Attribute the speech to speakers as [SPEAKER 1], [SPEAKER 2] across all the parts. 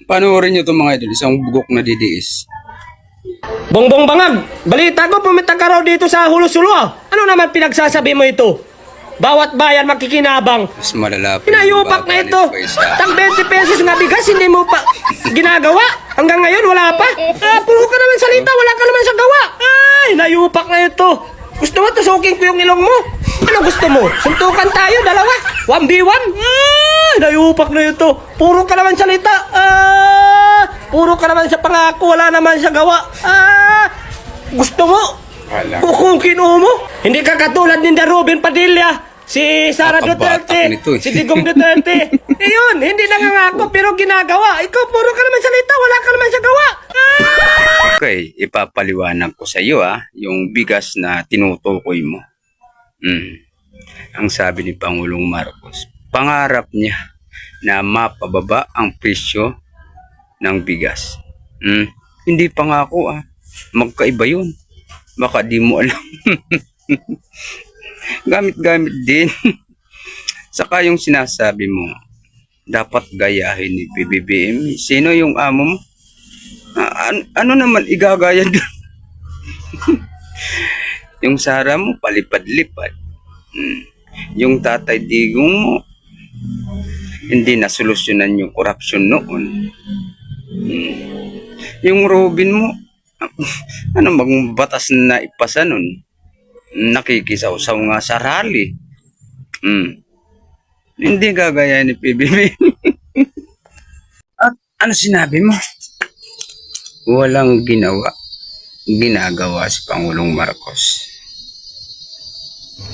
[SPEAKER 1] Panoorin nyo itong mga idol, isang bugok na DDS.
[SPEAKER 2] Bongbong Bangag, balita ko pumunta ka raw dito sa Hulusulo. Ano naman pinagsasabi mo ito? Bawat bayan makikinabang.
[SPEAKER 1] Mas malala pa yung
[SPEAKER 2] Pinayupak na
[SPEAKER 1] baba
[SPEAKER 2] ito.
[SPEAKER 1] ni Pwesa.
[SPEAKER 2] Tag 20 pesos nga bigas, hindi mo pa ginagawa. Hanggang ngayon, wala pa. Puro ka naman salita, wala ka naman sa gawa. Ay, nayupak na ito. Gusto mo, tusukin ko yung ilong mo. Ano gusto mo? Suntukan tayo, dalawa. 1v1. Ay, nayupak na ito. Puro ka naman salita. Puro ka naman sa pangako, wala naman sa gawa. Gusto mo?
[SPEAKER 1] Wala.
[SPEAKER 2] Kukukin mo? Hindi ka katulad ni Robin Padilla, si Sara
[SPEAKER 1] Kabatak
[SPEAKER 2] Duterte,
[SPEAKER 1] nito eh.
[SPEAKER 2] si Digong Duterte. Yun, hindi nangangako pero ginagawa. Ikaw, puro ka naman salita, wala ka naman sa gawa.
[SPEAKER 1] Okay, ipapaliwanag ko sa iyo yung bigas na tinutukoy mo. Ang sabi ni Pangulong Marcos, pangarap niya na mapababa ang presyo ng bigas. Hindi pangako magkaiba yun. Baka di mo alam. Gamit-gamit din. Saka yung sinasabi mo, dapat gayahin ni PBBM. Sino yung amo mo? Ano naman igagaya doon? Yung Sara mo, palipad-lipad. Yung Tatay Digong mo, hindi nasolusyonan yung korupsyon noon. Yung Robin mo, ano bang batas na ipasa nun? Nakikisaw-saw nga sa rally. Hindi gagaya ni PBB. At ano sinabi mo? Walang ginagawa si Pangulong Marcos.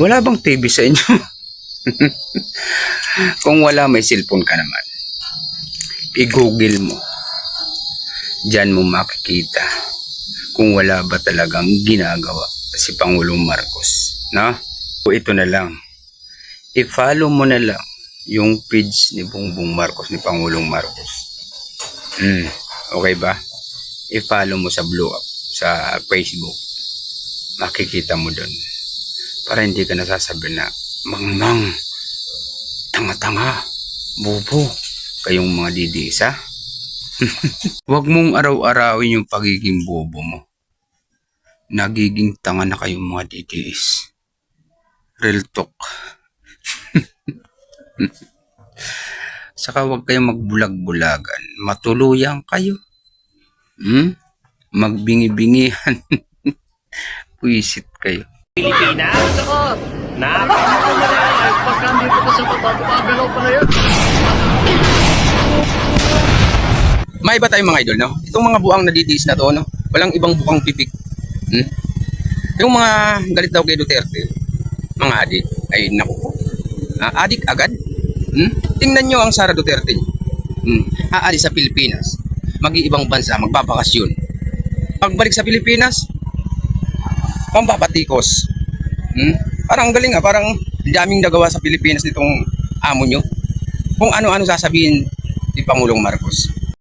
[SPEAKER 1] Wala bang TV sa inyo? Kung wala, may cellphone ka naman. I-google mo. Diyan mo makikita kung wala ba talagang ginagawa si Pangulong Marcos. No? O ito na lang. I-follow mo na lang yung page ni Bongbong Marcos, ni Pangulong Marcos. Okay ba? I-follow mo sa Blow Up, sa Facebook. Makikita mo doon. Para hindi ka nasasabi na, mangmang, tanga-tanga, bobo, kayong mga didis Huwag mong araw-arawin yung pagiging bobo mo. Nagiging tanga na kayong mga DDS. Real talk. Saka huwag kayong magbulag-bulagan. Matuluyan kayo. Magbingi-bingihan. Puisit kayo.
[SPEAKER 2] Pilipinas?
[SPEAKER 3] Pagka dito ko sa baba, gumagalaw pa na yan.
[SPEAKER 1] May iba tayong mga idol, no? Itong mga buang nadidis na to, no? Walang ibang bukang pipik. Yung mga galit daw kay Duterte, mga adik, ay naku. Adik agad. Tingnan nyo ang Sara Duterte. Aalis sa Pilipinas. Mag-iibang bansa, magpapakasyon. Pagbalik sa Pilipinas, pampapatikos. Parang galing parang daming nagawa sa Pilipinas nitong amo nyo. Kung ano-ano sasabihin ni Pangulong Marcos.